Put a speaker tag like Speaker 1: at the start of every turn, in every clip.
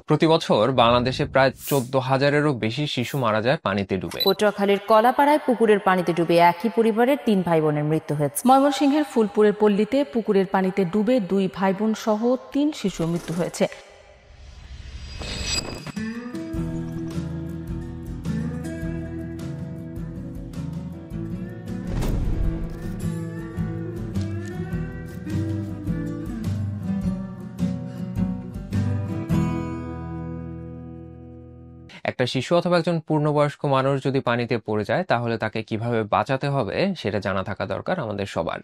Speaker 1: প্রতি বছর বাংলাদেশে প্রায় 14,000-এরও বেশি শিশু মারা যায় পানিতে ডুবে।
Speaker 2: পটুয়াখালীর কলাপাড়ায় পুকুরের পানিতে ডুবে একই পরিবারের 3 ভাই বোনের মৃত্যু হয়েছে। ময়মনসিংহের ফুলপুরের পল্লীতে পুকুরের পানিতে ডুবে 2 ভাই বোন সহ 3 শিশুর মৃত্যু হয়েছে।
Speaker 1: একটা শিশু অথবা একজন পূর্ণবয়স্ক মানুষ যদি পানিতে পড়ে যায় তাহলে তাকে কিভাবে বাঁচাতে হবে সেটা জানা থাকা দরকার আমাদের সবার।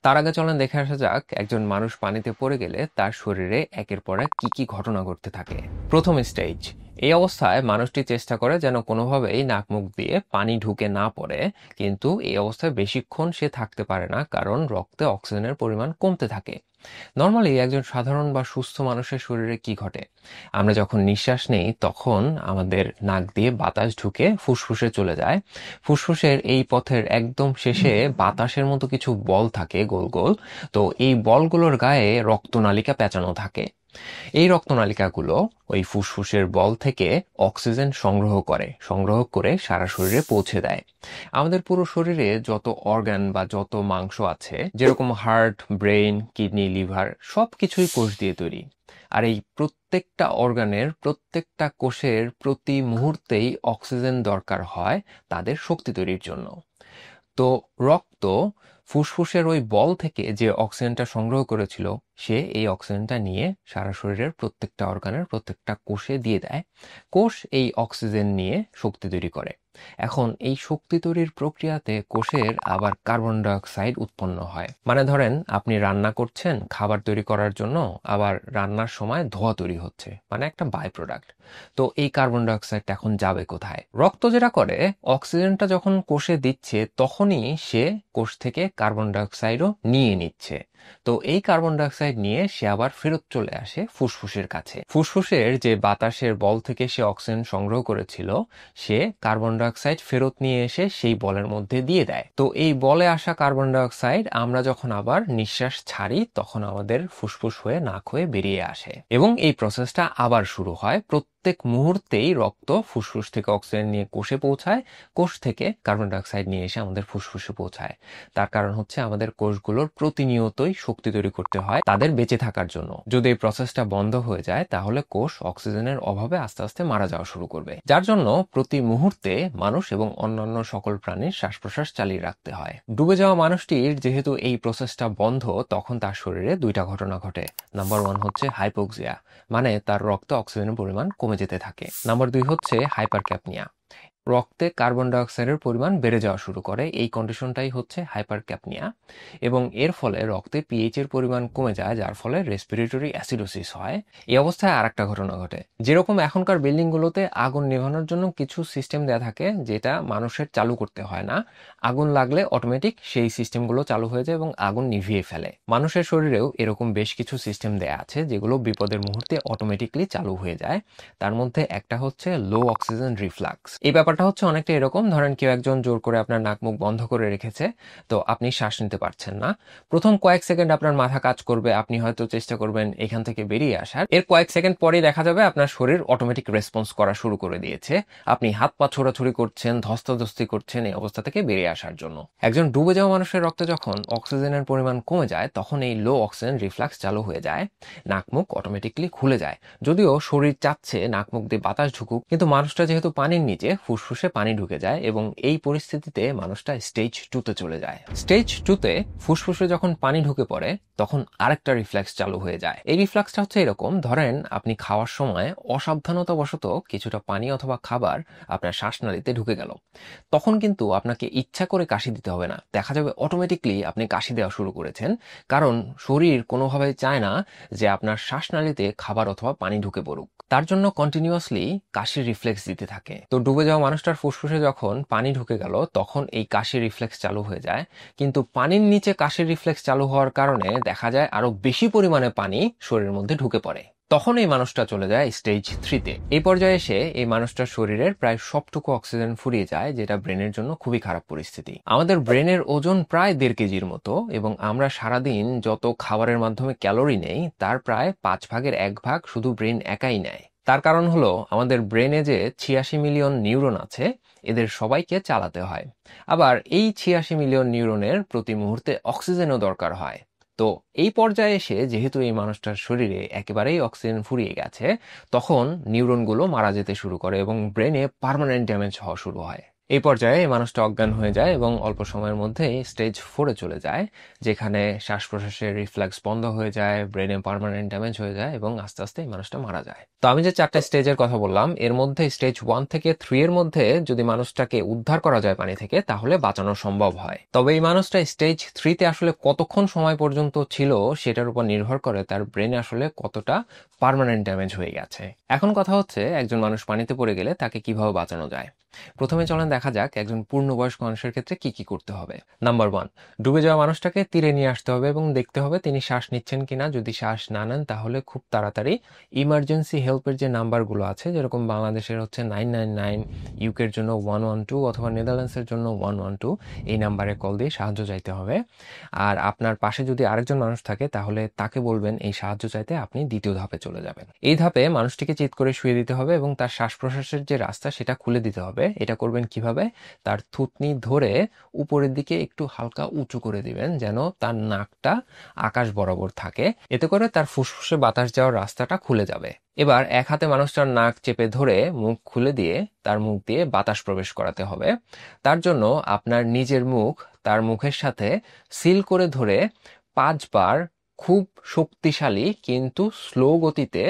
Speaker 1: তার আগে চলেন দেখে আসা যাক একজন মানুষ পানিতে পড়ে গেলে তার শরীরে একের পর এক কি কি ঘটনা ঘটতে থাকে। প্রথম স্টেজ, এই অবস্থায় মানুষটি চেষ্টা করে যেন কোনোভাবেই নাক মুখ দিয়ে পানি ঢুকে না পড়ে, কিন্তু এই অবস্থায় বেশিক্ষণ সে থাকতে পারে না, কারণ রক্তে অক্সিজেনের পরিমাণ কমতে থাকে। নর্মালি একজন সাধারণ বা সুস্থ মানুষের শরীরে কি ঘটে, আমরা যখন নিঃশ্বাস নেই তখন আমাদের নাক দিয়ে বাতাস ঢুকে ফুসফুসে চলে যায়। ফুসফুসের এই পথের একদম শেষে বাতাসের মতো কিছু বল থাকে গোল গোল। তো এই বলগুলোর গায়ে রক্তনালিকা পেঁচানো থাকে। এই রক্তনালিকাগুলো ওই ফুসফুসের বল থেকে অক্সিজেন সংগ্রহ করে সারা শরীরে পৌঁছে দেয়। আমাদের পুরো শরীরে যত অর্গান বা যত মাংস আছে, যেরকম হার্ট, ব্রেইন, কিডনি, লিভার, সবকিছুই কোষ দিয়ে তৈরি। আর এই প্রত্যেকটা অর্গানের, প্রত্যেকটা কোষের প্রতি মুহূর্তেই অক্সিজেন দরকার হয় তাদের শক্তি তৈরির জন্য। তো রক্ত ফুসফুসের ওই বল থেকে যে অক্সিজেনটা সংগ্রহ করেছিল, সে এই অক্সিজেনটা নিয়ে সারা শরীরের প্রত্যেকটা অর্গানের প্রত্যেকটা কোষে দিয়ে দেয়। কোষ এই অক্সিজেন নিয়ে শক্তি তৈরি করে। এখন এই শক্তি তৈরির প্রক্রিয়াতে কোষের আবার কার্বন ডাইঅক্সাইড উৎপন্ন হয়। মানে ধরেন আপনি রান্না করছেন খাবার তৈরি করার জন্য, আবার রান্নার সময় ধোঁয়া তৈরি হচ্ছে, মানে একটা বাই প্রোডাক্ট। তো এই কার্বন ডাইঅক্সাইডটা এখন যাবে কোথায়? রক্ত যেটা করে, অক্সিজেনটা যখন কোষে দিচ্ছে তখনই সে কোষ থেকে কার্বন ডাইঅক্সাইডও নিয়ে নিচ্ছে। তো এই কার্বন ডাইঅক্সাইড নিয়ে সে আবার ফেরত চলে আসে ফুসফুসের কাছে। ফুসফুসের যে বাতাসের বল থেকে সে অক্সিজেন সংগ্রহ করেছিল, সে কার্বন ডাইঅক্সাইড ফেরত নিয়ে এসে সেই বলের মধ্যে দিয়ে দেয়। তো এই বলে আসা কার্বন ডাইঅক্সাইড আমরা যখন আবার নিঃশ্বাস ছাড়ি তখন আমাদের ফুসফুস হয়ে নাক হয়ে বেরিয়ে আসে, এবং এই প্রসেসটা আবার শুরু হয়। প্রত্যেক মুহূর্তেই রক্ত ফুসফুস থেকে অক্সিজেন নিয়ে কোষে পৌঁছায়, কোষ থেকে কার্বন ডাইঅক্সাইড নিয়ে এসে আমাদের ফুসফুসে পৌঁছায়। তার কারণ হচ্ছে আমাদের কোষগুলোর প্রতিনিয়তই শক্তি তৈরি করতে হয় তাদের বেঁচে থাকার জন্য। যদি এই প্রসেসটা বন্ধ হয়ে যায় তাহলে কোষ অক্সিজেনের অভাবে আস্তে আস্তে মারা যাওয়া শুরু করবে, যার জন্য প্রতি মুহূর্তে মানুষ এবং অন্যান্য সকল প্রাণীর শ্বাস প্রশ্বাস চালিয়ে রাখতে হয়। ডুবে যাওয়া মানুষটির যেহেতু এই প্রসেসটা বন্ধ, তখন তার শরীরে 2টা ঘটনা ঘটে। নাম্বার 1 হচ্ছে হাইপোক্সিয়া, মানে তার রক্তে অক্সিজেনের পরিমাণ কমে যেতে থাকে। নাম্বার 2 হচ্ছে হাইপারক্যাপনিয়া, রক্তে কার্বন ডাইঅক্সাইডের পরিমাণ বেড়ে যাওয়া শুরু করে। এই কন্ডিশনটাই হচ্ছে হাইপারক্যাপনিয়া, এবং এর ফলে রক্তে পিএইচ এর পরিমাণ কমে যায়, যার ফলে রেসপিরেটরি অ্যাসিডোসিস হয়। এই অবস্থায় আরেকটা ঘটনা ঘটে, যেরকম এখনকার বিল্ডিংগুলোতে আগুন নেভানোর জন্য কিছু সিস্টেম দেয়া থাকে যেটা মানুষের চালু করতে হয় না, আগুন লাগলে অটোমেটিক সেই সিস্টেমগুলো চালু হয়ে যায় এবং আগুন নিভিয়ে ফেলে। মানুষের শরীরেও এরকম বেশ কিছু সিস্টেম দেয়া আছে যেগুলো বিপদের মুহূর্তে অটোমেটিকলি চালু হয়ে যায়। তার মধ্যে একটা হচ্ছে লো অক্সিজেন রিফ্লাক্স। এই ব্যাপারটা হচ্ছে অনেকটা এরকম, ধরেন কেউ একজন জোর করে আপনার নাক মুখ বন্ধ করে রেখেছে, তো আপনি শ্বাস নিতে পারছেন না। প্রথম কয়েক সেকেন্ড আপনার মাথা কাজ করবে, আপনি হয়তো চেষ্টা করবেন এখান থেকে বেরিয়ে আসার। এর কয়েক সেকেন্ড পরেই দেখা যাবে আপনার শরীর অটোমেটিক রেসপন্স করা শুরু করে দিয়েছে, আপনি হাত পা ছোড়াছুড়ি করছেন, ধস্তাধস্তি করছেন এই অবস্থা থেকে বেরিয়ে আসার জন্য। একজন ডুবে যাওয়া মানুষের রক্তে যখন অক্সিজেনের পরিমাণ কমে যায় তখন এই লো অক্সিজেন রিফ্লাক্স চালু হয়ে যায়, নাক মুখ অটোমেটিকলি খুলে যায়। যদিও শরীর চাচ্ছে নাক মুখ দিয়ে বাতাস ঢুকুক, কিন্তু মানুষটা যেহেতু পানির নিচে, ফুসফুসে পানি ঢুকে যায়, এবং এই পরিস্থিতিতে মানুষটা স্টেজ 2-তে চলে যায়। স্টেজ 2-তে ফুসফুসে যখন পানি ঢুকে পড়ে তখন আরেকটা রিফ্লেক্স চালু হয়ে যায়। এই রিফ্লেক্সটা হচ্ছে এরকম, ধরেন আপনি খাওয়ার সময় অসাবধানতাবশত কিছুটা পানি অথবা খাবার আপনার শ্বাসনালীতে ঢুকে গেল, তখন কিন্তু আপনাকে ইচ্ছা করে কাশি দিতে হবে না, দেখা যাবে অটোমেটিকলি আপনি কাশি দেওয়া শুরু করেছেন, কারণ শরীর কোনোভাবে চায় না যে আপনার শ্বাসনালীতে খাবার অথবা পানি ঢুকে পড়ুক, তার জন্য কন্টিনিউয়াসলি কাশির রিফ্লেক্স দিতে থাকে। তো ডুবে যাওয়া মানুষটার ফুসফুসে যখন পানি ঢুকে গেল তখন এই কাশির রিফ্লেক্স চালু হয়ে যায়, কিন্তু পানির নিচে কাশির রিফ্লেক্স চালু হওয়ার কারণে দেখা যায় আরো বেশি পরিমাণে পানি শরীরের মধ্যে ঢুকে পড়ে। তখন এই মানুষটা চলে যায় স্টেজ 3-তে। এই পর্যায়ে এসে এই মানুষটার শরীরের প্রায় সবটুকু অক্সিজেন ফুরিয়ে যায়, যেটা ব্রেনের জন্য খুবই খারাপ পরিস্থিতি। আমাদের ব্রেনের ওজন প্রায় 1.5 কেজির মতো, এবং আমরা সারাদিন যত খাবারের মাধ্যমে ক্যালোরি নেই তার প্রায় 5 ভাগের 1 ভাগ শুধু ব্রেন একাই নেয়। তার কারণ হলো আমাদের ব্রেনে যে ৮৬ মিলিয়ন নিউরন আছে এদের সবাইকে চালাতে হয়। আবার এই ৮৬ মিলিয়ন নিউরনের প্রতি মুহূর্তে অক্সিজেনও দরকার হয়। তো এই পর্যায়ে এসে যেহেতু এই মানুষটার শরীরে একেবারেই অক্সিজেন ফুরিয়ে গেছে, তখন নিউরনগুলো মারা যেতে শুরু করে এবং ব্রেনে পার্মানেন্ট ড্যামেজ হওয়া শুরু হয়। এই পর্যায়ে এই মানুষটা অজ্ঞান হয়ে যায় এবং অল্প সময়ের মধ্যেই স্টেজ 4-এ চলে যায়, যেখানে শ্বাস প্রশ্বাসের রিফ্লেক্স বন্ধ হয়ে যায়, ব্রেনে পার্মানেন্ট ড্যামেজ হয়ে যায় এবং আস্তে আস্তে এই মানুষটা মারা যায়। তো আমি যে 4টা স্টেজের কথা বললাম, এর মধ্যে স্টেজ 1 থেকে 3 এর মধ্যে যদি মানুষটাকে উদ্ধার করা যায় পানি থেকে, তাহলে বাঁচানো সম্ভব হয়। তবে এই মানুষটা স্টেজ 3-তে আসলে কতক্ষণ সময় পর্যন্ত ছিল সেটার উপর নির্ভর করে তার ব্রেনে আসলে কতটা পার্মানেন্ট ড্যামেজ হয়ে গেছে। এখন কথা হচ্ছে, একজন মানুষ পানিতে পড়ে গেলে তাকে কিভাবে বাঁচানো যায়। প্রথমে চলেন দেখা যাক একজন পূর্ণবয়স্ক মানুষের ক্ষেত্রে কি কি করতে হবে। নাম্বার 1, ডুবে যাওয়া মানুষটাকে তীরে নিয়ে আসতে হবে এবং দেখতে হবে তিনি শ্বাস নিচ্ছেন কিনা। যদি শ্বাস না নেন তাহলে খুব তাড়াতাড়ি ইমার্জেন্সি হেল্পের যে নাম্বারগুলো আছে, যেরকম বাংলাদেশের হচ্ছে 999, ইউকের জন্য 112 অথবা নেদারল্যান্ডসের জন্য 112, এই নাম্বারে কল দিয়ে সাহায্য চাইতে হবে। আর আপনার পাশে যদি আরেকজন মানুষ থাকে তাহলে তাকে বলবেন এই সাহায্য চাইতে, আপনি দ্বিতীয় ধাপে চলে যাবেন। এই ধাপে মানুষটিকে চিৎ করে শুয়ে দিতে হবে এবং তার শ্বাস প্রশ্বাসের যে রাস্তা সেটা খুলে দিতে হবে। এটা করবেন কিভাবে? তার থুতনি ধরে উপরের দিকে একটু হালকা উঁচু করে দিবেন যেন তার নাকটা আকাশ বরাবর থাকে। এতে করে তার ফুসফুসে বাতাস যাওয়ার রাস্তাটা খুলে যাবে। এবার এক হাতে মানুষটার নাক চেপে ধরে মুখ খুলে দিয়ে তার মুখ দিয়ে বাতাস প্রবেশ করাতে হবে। তার জন্য আপনার নিজের মুখ তার মুখের সাথে সিল করে ধরে 5 বার খুব শক্তিশালী কিন্তু স্লো গতিতে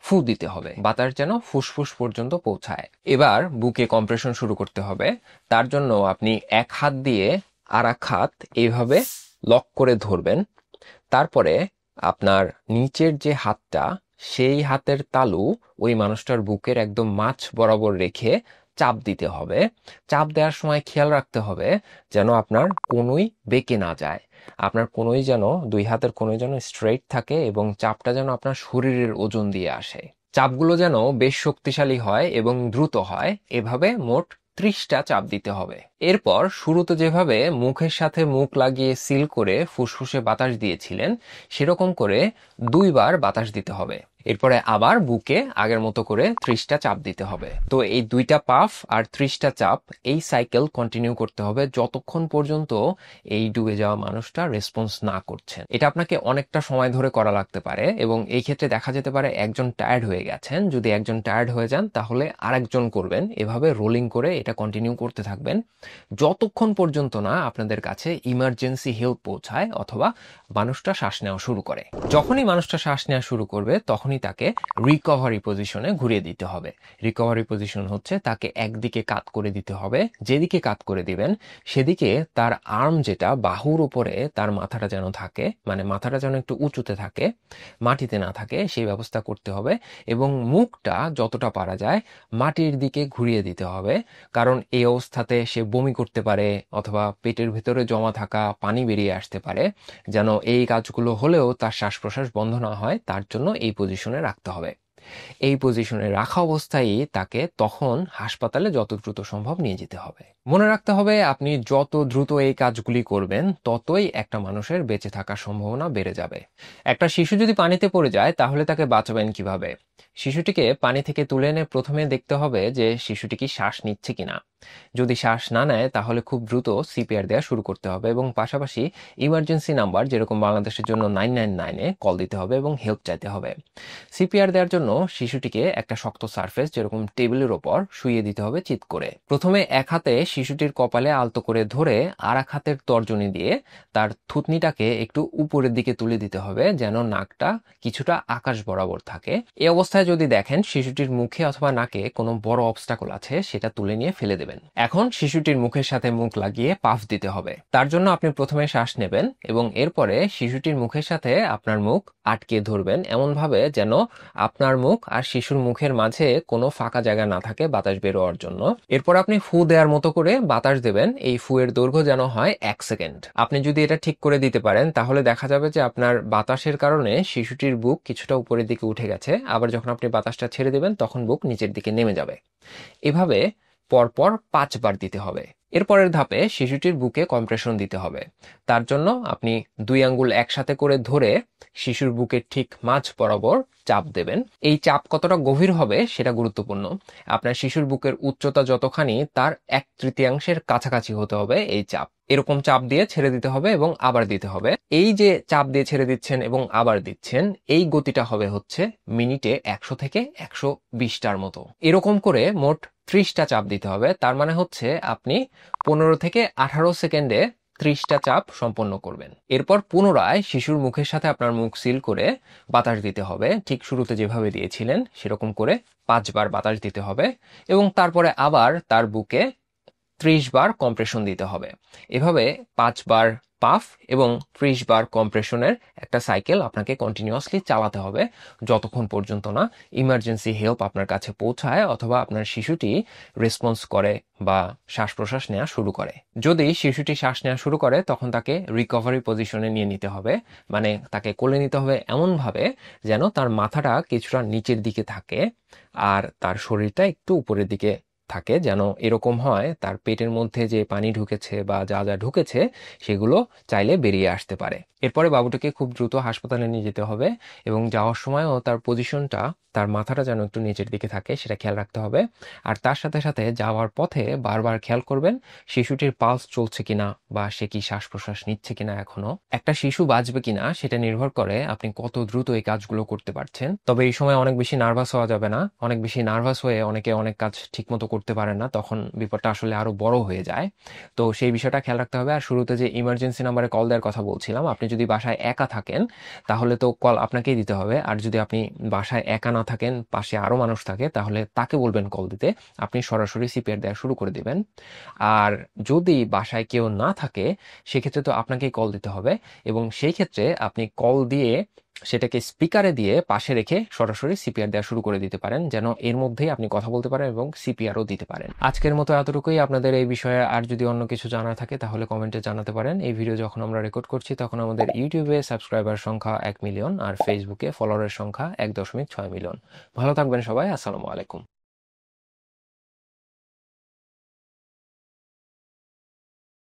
Speaker 1: ফু দিতে হবে, বাতাস যেন ফুসফুস পর্যন্ত পৌঁছায়। এবার বুকে কম্প্রেশন শুরু করতে হবে। তার জন্য আপনি এক হাত দিয়ে আর এক হাত এইভাবে লক করে ধরবেন। তারপরে আপনার নিচের যে হাতটা, সেই হাতের তালু ওই মানুষটার বুকের একদম মাঝ বরাবর রেখে চাপ দিতে হবে। চাপ দেওয়ার সময় খেয়াল রাখতে হবে যেন আপনার কনুই বেঁকে না যায়। আপনার কনুই যেন, দুই হাতের কনুই যেন স্ট্রেইট থাকে এবং চাপটা যেন আপনার শরীরের ওজন দিয়ে আসে। চাপগুলো যেন বেশ শক্তিশালী হয় এবং দ্রুত হয়। এভাবে মোট 30টা চাপ দিতে হবে। এরপর শুরুতে যেভাবে মুখের সাথে মুখ লাগিয়ে সিল করে ফুসফুসে বাতাস দিয়েছিলেন, সেরকম করে 2 বার বাতাস দিতে হবে। এরপরে আবার বুকে আগের মতো করে 30টা চাপ দিতে হবে। তো এই 2টা পাফ আর 30টা চাপ, এই সাইকেল কন্টিনিউ করতে হবে যতক্ষণ পর্যন্ত এই ডুবে যাওয়া মানুষটা রেসপন্স না করছেন। এটা আপনাকে অনেকটা সময় ধরে করা লাগতে পারে এবং এই ক্ষেত্রে দেখা যেতে পারে একজন টায়ার্ড হয়ে গেছেন। যদি একজন টায়ার্ড হয়ে যান তাহলে আরেকজন করবেন। এভাবে রোলিং করে এটা কন্টিনিউ করতে থাকবেন যতক্ষণ পর্যন্ত না আপনাদের কাছে ইমার্জেন্সি হেল্প পৌঁছায় অথবা মানুষটা শ্বাস নেওয়া শুরু করে। যখনই মানুষটা শ্বাস নেওয়া শুরু করবে তখনই তাকে রিকভারি পজিশনে ঘুরিয়ে দিতে হবে। রিকভারি পজিশন হচ্ছে তাকে একদিকে কাত করে দিতে হবে। যেদিকে কাত করে দিবেন সেদিকে তার আর্ম, যেটা বাহুর উপরে তার মাথাটা যেন থাকে, মানে মাথাটা যেন একটু উঁচুতে থাকে, মাটিতে না থাকে, সেই ব্যবস্থা করতে হবে। এবং মুখটা যতটা পারা যায় মাটির দিকে ঘুরিয়ে দিতে হবে, কারণ এই অবস্থাতে সে বমি করতে পারে অথবা পেটের ভেতরে জমা থাকা পানি বেরিয়ে আসতে পারে। যেন এই কাজগুলো হলেও তার শ্বাস প্রশ্বাস বন্ধ না হয়, তার জন্য এই পজিশনে রাখতে হবে। এই পজিশনে রাখা অবস্থায় তাকে তখন হাসপাতালে যত দ্রুত সম্ভব নিয়ে যেতে হবে। মনে রাখতে হবে, আপনি যত দ্রুত এই কাজগুলি করবেন ততই একটা মানুষের বেঁচে থাকার সম্ভাবনা বেড়ে যাবে। একটা শিশু যদি পানিতে পড়ে যায় তাহলে তাকে বাঁচাবেন কিভাবে? শিশুটিকে পানি থেকে তুলে এনে প্রথমে দেখতে হবে যে শিশুটি কি শ্বাস নিচ্ছে কিনা। যদি শ্বাস না নেয় তাহলে খুব দ্রুত সিপিআর দেওয়া শুরু করতে হবে এবং পাশাপাশি ইমার্জেন্সি নাম্বার, যেরকম বাংলাদেশের জন্য 999-এ কল দিতে হবে এবং হেল্প চাইতে হবে। সিপিআর দেওয়ার জন্য শিশুটিকে একটা শক্ত সারফেস, যেরকম টেবিলের ওপর, শুইয়ে দিতে হবে চিৎ করে। প্রথমে এক হাতে শিশুটির কপালে আলতো করে ধরে আর এক হাতের তর্জনী দিয়ে তার থুতনিটাকে একটু উপরের দিকে তুলে দিতে হবে যেন নাকটা কিছুটা আকাশ বরাবর থাকে। এই অবস্থায় যদি দেখেন শিশুটির মুখে অথবা নাকে কোনো বড় অবস্টাকল আছে, সেটা তুলে নিয়ে ফেলে দেবেন। এখন শিশুটির মুখের সাথে মুখ লাগিয়ে পাফ দিতে হবে। তার জন্য আপনি প্রথমে শ্বাস নেবেন এবং এরপরে শিশুটির মুখের সাথে আপনার মুখ আটকে ধরবেন এমন ভাবে যেন আপনার মুখ আর শিশুর মুখের মাঝে কোনো ফাঁকা জায়গা না থাকে বাতাস বেরোয়ার জন্য। এরপর আপনি ফু দেওয়ার মতো করে বাতাস দেবেন। এই ফুয়ের দৈর্ঘ্য যেন হয় 1 সেকেন্ড। আপনি যদি এটা ঠিক করে দিতে পারেন তাহলে দেখা যাবে যে আপনার বাতাসের কারণে শিশুটির বুক কিছুটা উপরের দিকে উঠে গেছে। আবার যখন আপনি বাতাসটা ছেড়ে দেবেন তখন বুক নিচের দিকে নেমে যাবে। এভাবে পরপর 5 বার দিতে হবে। এরপরের ধাপে শিশুটির বুকে কম্প্রেশন দিতে হবে। তার জন্য আপনি 2 আঙ্গুল একসাথে করে ধরে শিশুর বুকের ঠিক মাঝ বরাবর চাপ দেবেন। এই চাপ কতটা গভীর হবে সেটা গুরুত্বপূর্ণ। আপনার শিশুর বুকের উচ্চতা যতখানি তার 1/3 কাছাকাছি হতে হবে এই চাপ। এরকম চাপ দিয়ে ছেড়ে দিতে হবে এবং আবার দিতে হবে। এই যে চাপ দিয়ে ছেড়ে দিচ্ছেন এবং আবার দিচ্ছেন, এই গতিটা হবে হচ্ছে মিনিটে 100 থেকে 120টার মতো। এরকম করে মোট 30টা চাপ দিতে হবে। তার মানে হচ্ছে আপনি 15 থেকে 18 সেকেন্ডে 30টা চাপ সম্পন্ন করবেন। এরপর পুনরায় শিশুর মুখের সাথে আপনার মুখ সিল করে বাতাস দিতে হবে। ঠিক শুরুতে যেভাবে দিয়েছিলেন সেরকম করে 5 বার বাতাস দিতে হবে এবং তারপরে আবার তার বুকে 30 বার কম্প্রেশন দিতে হবে। এভাবে 5 বার পাফ এবং 30 বার কম্প্রেশনের একটা সাইকেল আপনাকে কন্টিনিউয়াসলি চালাতে হবে যতক্ষণ পর্যন্ত না ইমার্জেন্সি হেল্প আপনার কাছে পৌঁছায় অথবা আপনার শিশুটি রেসপন্স করে বা শ্বাস প্রশ্বাস নেওয়া শুরু করে। যদি শিশুটি শ্বাস নেওয়া শুরু করে তখন তাকে রিকভারি পজিশনে নিয়ে নিতে হবে, মানে তাকে কোলে নিতে হবে এমনভাবে যেন তার মাথাটা কিছুটা নিচের দিকে থাকে আর তার শরীরটা একটু উপরের দিকে থাকে, যেন এরকম হয় তার পেটের মধ্যে যে পানি ঢুকেছে বা যা যা ঢুকেছে সেগুলো চাইলে বেরিয়ে আসতে পারে। এরপরে বাবুটাকে খুব দ্রুত হাসপাতালে নিয়ে যেতে হবে এবং যাওয়ার সময়ও তার পজিশনটা, তার মাথাটা যেন একটু নিচের দিকে থাকে সেটা খেয়াল রাখতে হবে। আর তার সাথে সাথে যাওয়ার পথে বারবার খেয়াল করবেন শিশুটির পালস চলছে কিনা বা সে কি শ্বাস প্রশ্বাস নিচ্ছে কিনা এখনো। একটা শিশু বাঁচবে কিনা সেটা নির্ভর করে আপনি কত দ্রুত এই কাজগুলো করতে পারছেন। তবে এই সময় অনেক বেশি নার্ভাস হওয়া যাবে না। অনেক বেশি নার্ভাস হয়ে অনেকে অনেক কাজ ঠিকমতো করতে পারে না, তখন বিপদটা আসলে আরো বড় হয়ে যায়। তো সেই বিষয়টা খেয়াল রাখতে হবে। আর শুরুতে যে ইমার্জেন্সি নাম্বারে কল দেওয়ার কথা বলছিলাম, আপনি যদি বাসায় একা থাকেন তাহলে তো কল আপনাকেই দিতে হবে। আর যদি আপনি বাসায় একা না থাকেন, পাশে আরো মানুষ থাকে, তাহলে তাকে বলবেন কল দিতে। আপনি সরাসরি সিপিআর দেওয়া শুরু করে দিবেন। আর যদি বাসায় কেউ না থাকে সেক্ষেত্রে তো আপনাকেই কল দিতে হবে এবং সেই ক্ষেত্রে আপনি কল দিয়ে সেটাকে স্পিকারে দিয়ে পাশে রেখে সরাসরি সিপিআর দেওয়া শুরু করে দিতে পারেন, যেন এর মধ্যেই আপনি কথা বলতে পারেন এবং সিপিআরও দিতে পারেন। আজকের মতো এতটুকুই। আপনাদের এই বিষয়ে আর যদি অন্য কিছু জানা থাকে তাহলে কমেন্টে জানাতে পারেন। এই ভিডিও যখন আমরা রেকর্ড করছি তখন আমাদের ইউটিউবে সাবস্ক্রাইবার সংখ্যা 1 মিলিয়ন আর ফেসবুকে ফলোয়ারের সংখ্যা 1.6 মিলিয়ন। ভালো থাকবেন সবাই। আসসালামু আলাইকুম।